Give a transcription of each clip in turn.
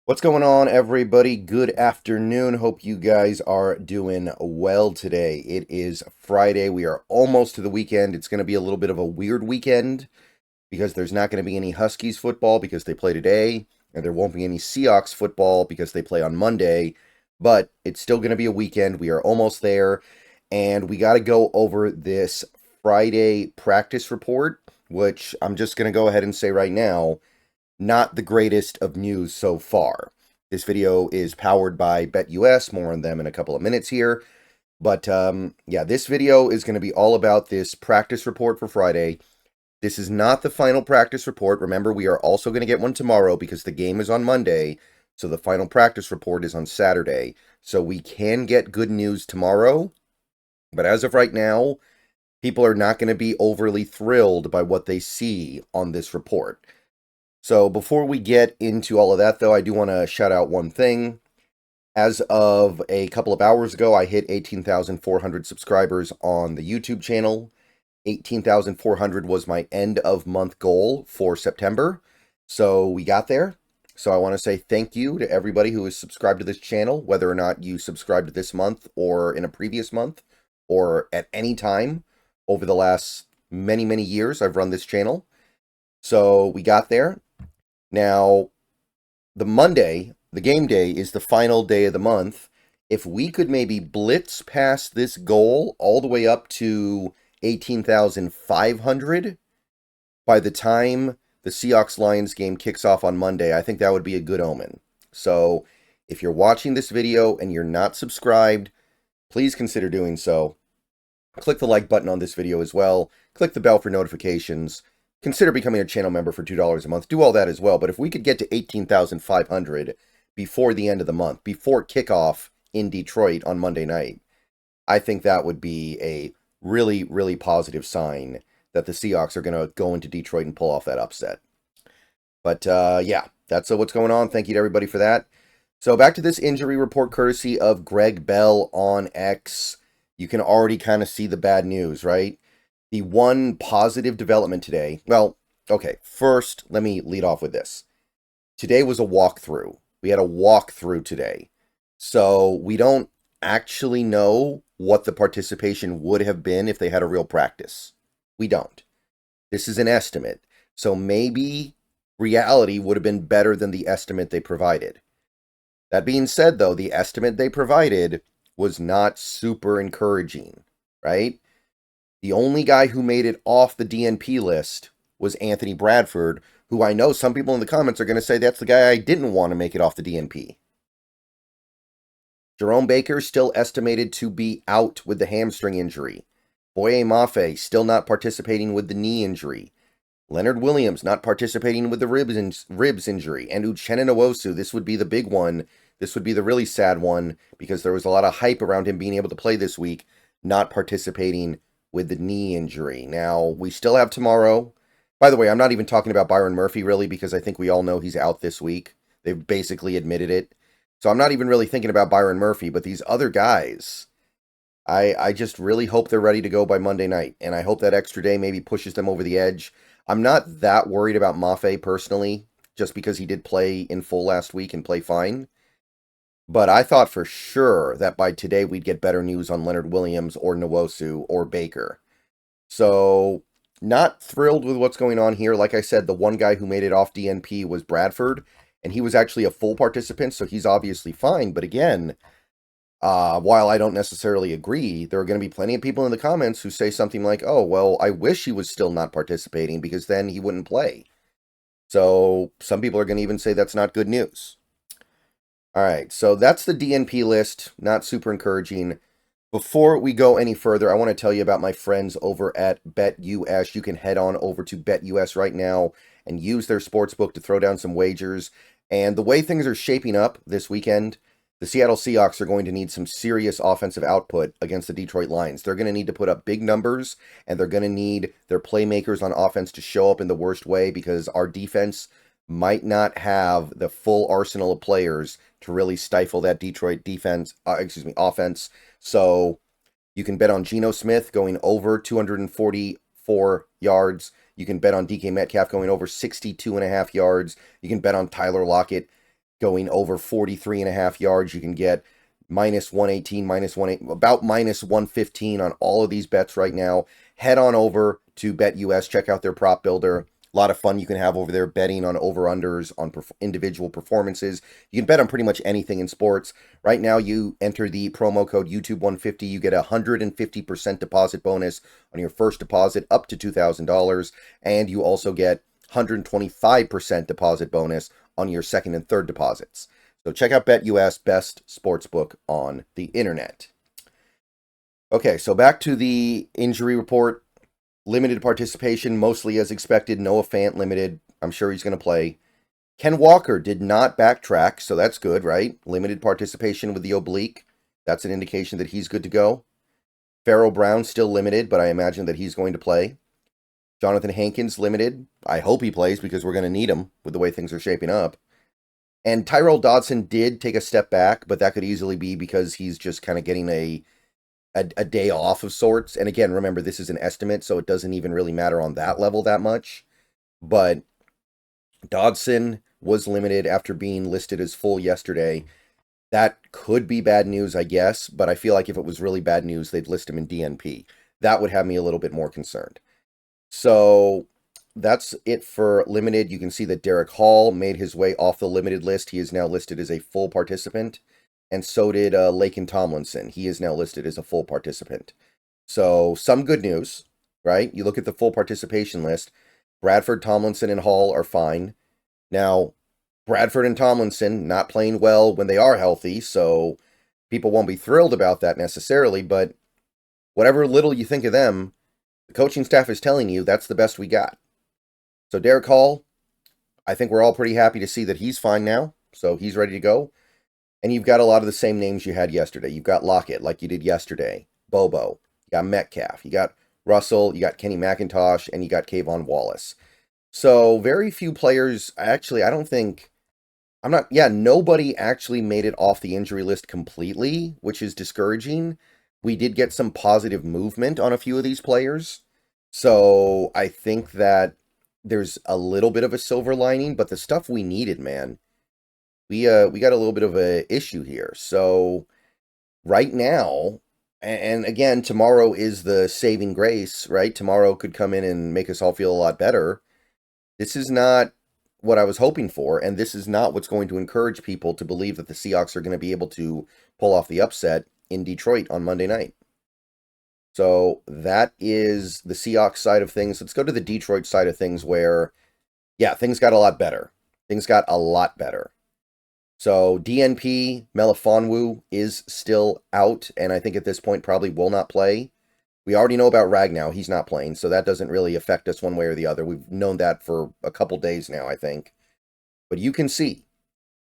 What's going on, everybody? Good afternoon. Hope you guys are doing well today. It is Friday. We are almost to the weekend. It's going to be a little bit of a weird weekend because there's not going to be any Huskies football because they play today, and there won't be any Seahawks football because they play on Monday. But it's still going to be a weekend. We are almost there, and we got to go over this Friday practice report, which I'm just going to go ahead and say right now, not the greatest of news so far. This video is powered by BetUS, more on them in a couple of minutes here. But yeah, this video is going to be all about this practice report for Friday. This is not the final practice report. Remember, we are also going to get one tomorrow because the game is on Monday. So the final practice report is on Saturday. So we can get good news tomorrow. But as of right now, people are not going to be overly thrilled by what they see on this report. So before we get into all of that, though, I do want to shout out one thing. As of a couple of hours ago, I hit 18,400 subscribers on the YouTube channel. 18,400 was my end of month goal for September. So we got there. So I want to say thank you to everybody who is subscribed to this channel, whether or not you subscribed this month or in a previous month or at any time over the last many, many years I've run this channel. So we got there. Now, the Monday, the game day, is the final day of the month. If we could maybe blitz past this goal all the way up to 18,500 by the time the Seahawks-Lions game kicks off on Monday, I think that would be a good omen. So, if you're watching this video and you're not subscribed, please consider doing so. Click the like button on this video as well. Click the bell for notifications. Consider becoming a channel member for $2 a month. Do all that as well. But if we could get to 18,500 before the end of the month, before kickoff in Detroit on Monday night, I think that would be a really, really positive sign that the Seahawks are going to go into Detroit and pull off that upset. But yeah, that's what's going on. Thank you to everybody for that. So back to this injury report courtesy of Greg Bell on X. You can already kind of see the bad news, right? The one positive development today, well, okay, first, let me lead off with this. Today was a walkthrough. We had a walkthrough today. So we don't actually know what the participation would have been if they had a real practice. We don't. This is an estimate. So maybe reality would have been better than the estimate they provided. That being said, though, the estimate they provided was not super encouraging, right? The only guy who made it off the DNP list was Anthony Bradford, who I know some people in the comments are going to say that's the guy I didn't want to make it off the DNP. Jerome Baker still estimated to be out with the hamstring injury. Boye Mafe still not participating with the knee injury. Leonard Williams not participating with the ribs injury. And Uchenna Nwosu, this would be the big one. This would be the really sad one because there was a lot of hype around him being able to play this week, not participating with the knee injury. Now, we still have tomorrow. By the way, I'm not even talking about Byron Murphy, really, because I think we all know he's out this week. They've basically admitted it. So I'm not even really thinking about Byron Murphy, but these other guys, I just really hope they're ready to go by Monday night. And I hope that extra day maybe pushes them over the edge. I'm not that worried about Mafe personally, just because he did play in full last week and play fine. But I thought for sure that by today we'd get better news on Leonard Williams or Nwosu or Baker. So, not thrilled with what's going on here. Like I said, the one guy who made it off DNP was Bradford, and he was actually a full participant, so he's obviously fine. But again, while I don't necessarily agree, there are going to be plenty of people in the comments who say something like, oh, well, I wish he was still not participating because then he wouldn't play. So, some people are going to even say that's not good news. All right, so that's the DNP list. Not super encouraging. Before we go any further, I want to tell you about my friends over at BetUS. You can head on over to BetUS right now and use their sportsbook to throw down some wagers. And the way things are shaping up this weekend, the Seattle Seahawks are going to need some serious offensive output against the Detroit Lions. They're going to need to put up big numbers, and they're going to need their playmakers on offense to show up in the worst way because our defense might not have the full arsenal of players to really stifle that Detroit offense. So you can bet on Geno Smith going over 244 yards. You can bet on DK Metcalf going over 62.5 yards. You can bet on Tyler Lockett going over 43.5 yards. You can get minus 118, minus 1, about minus 115 on all of these bets right now. Head on over to BetUS, check out their prop builder. A lot of fun you can have over there betting on over-unders, on individual performances. You can bet on pretty much anything in sports. Right now, you enter the promo code YouTube150. You get a 150% deposit bonus on your first deposit up to $2,000. And you also get 125% deposit bonus on your second and third deposits. So check out BetUS, best sportsbook on the internet. Okay, so back to the injury report. Limited participation, mostly as expected. Noah Fant limited. I'm sure he's going to play. Ken Walker did not backtrack, so that's good, right? Limited participation with the oblique. That's an indication that he's good to go. Pharaoh Brown still limited, but I imagine that he's going to play. Jonathan Hankins limited. I hope he plays because we're going to need him with the way things are shaping up. And Tyrell Dodson did take a step back, but that could easily be because he's just kind of getting a day off of sorts. And again, remember, this is an estimate, so it doesn't even really matter on that level that much. But Dodson was limited after being listed as full yesterday. That could be bad news, I guess, but I feel like if it was really bad news, they'd list him in DNP. That would have me a little bit more concerned. So that's it for limited. You can see that Derek Hall made his way off the limited list. He is now listed as a full participant. And so did Laken Tomlinson. He is now listed as a full participant. So some good news, right? You look at the full participation list. Bradford, Tomlinson, and Hall are fine. Now, Bradford and Tomlinson not playing well when they are healthy, so people won't be thrilled about that necessarily, but whatever little you think of them, the coaching staff is telling you that's the best we got. So Derek Hall, I think we're all pretty happy to see that he's fine now, so he's ready to go. And you've got a lot of the same names you had yesterday. You've got Lockett, like you did yesterday. Bobo. You got Metcalf. You got Russell. You got Kenny McIntosh. And you got Kayvon Wallace. So very few players. Actually, nobody actually made it off the injury list completely, which is discouraging. We did get some positive movement on a few of these players. So I think that there's a little bit of a silver lining. But the stuff we needed, man. We got a little bit of a issue here. So right now, and again, tomorrow is the saving grace, right? Tomorrow could come in and make us all feel a lot better. This is not what I was hoping for, and this is not what's going to encourage people to believe that the Seahawks are going to be able to pull off the upset in Detroit on Monday night. So that is the Seahawks side of things. Let's go to the Detroit side of things where, yeah, things got a lot better. Things got a lot better. So DNP, Melifonwu is still out, and I think at this point probably will not play. We already know about Ragnow. He's not playing, so that doesn't really affect us one way or the other. We've known that for a couple days now, I think. But you can see,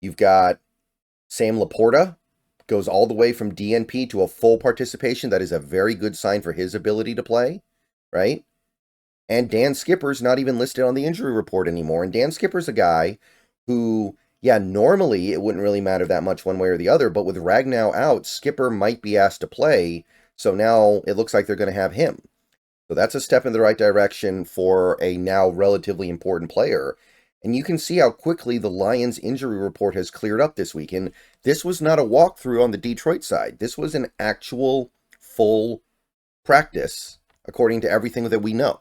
you've got Sam Laporta, goes all the way from DNP to a full participation. That is a very good sign for his ability to play, right? And Dan Skipper's not even listed on the injury report anymore. And Dan Skipper's a guy who... yeah, normally it wouldn't really matter that much one way or the other, but with Ragnow out, Skipper might be asked to play, so now it looks like they're going to have him. So that's a step in the right direction for a now relatively important player. And you can see how quickly the Lions injury report has cleared up this week. And this was not a walkthrough on the Detroit side. This was an actual full practice, according to everything that we know.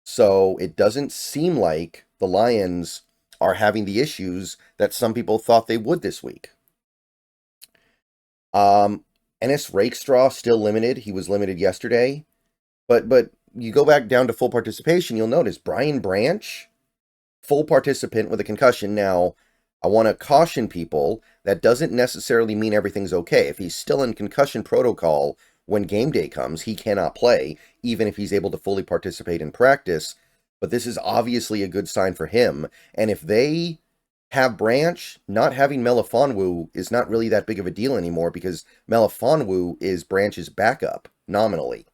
So it doesn't seem like the Lions are having the issues that some people thought they would this week. Ennis Rakestraw still limited. He was limited yesterday. But you go back down to full participation, you'll notice Brian Branch, full participant with a concussion. Now, I want to caution people, that doesn't necessarily mean everything's okay. If he's still in concussion protocol when game day comes, he cannot play, even if he's able to fully participate in practice. But this is obviously a good sign for him. And if they have Branch, not having Melifonwu is not really that big of a deal anymore because Melifonwu is Branch's backup, nominally.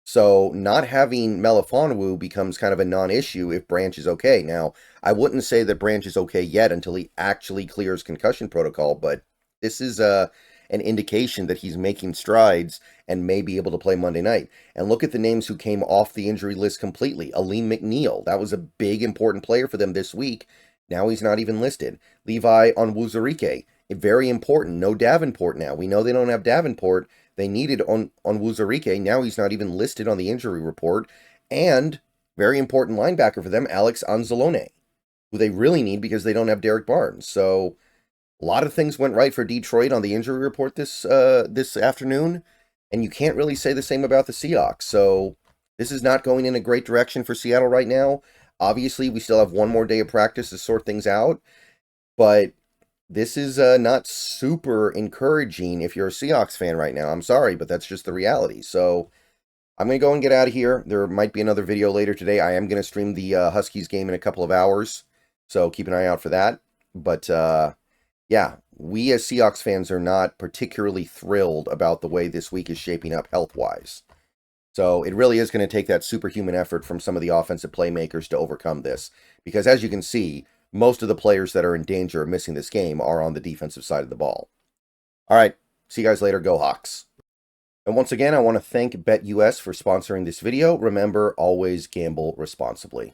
So not having Melifonwu becomes kind of a non-issue if Branch is okay. Now, I wouldn't say that Branch is okay yet until he actually clears concussion protocol, but this is an indication that he's making strides and may be able to play Monday night. And look at the names who came off the injury list completely. Aleem McNeel, that was a big, important player for them this week. Now he's not even listed. Levi Onwuzurike, very important. No Davenport now. We know they don't have Davenport. They needed Onwuzurike. Now he's not even listed on the injury report. And very important linebacker for them, Alex Anzalone, who they really need because they don't have Derek Barnes. So a lot of things went right for Detroit on the injury report this afternoon, and you can't really say the same about the Seahawks. So this is not going in a great direction for Seattle right now. Obviously, we still have one more day of practice to sort things out, but this is not super encouraging if you're a Seahawks fan right now. I'm sorry, but that's just the reality. So I'm going to go and get out of here. There might be another video later today. I am going to stream the Huskies game in a couple of hours, so keep an eye out for that. But yeah, we as Seahawks fans are not particularly thrilled about the way this week is shaping up health-wise. So it really is going to take that superhuman effort from some of the offensive playmakers to overcome this. Because as you can see, most of the players that are in danger of missing this game are on the defensive side of the ball. All right, see you guys later. Go Hawks. And once again, I want to thank BetUS for sponsoring this video. Remember, always gamble responsibly.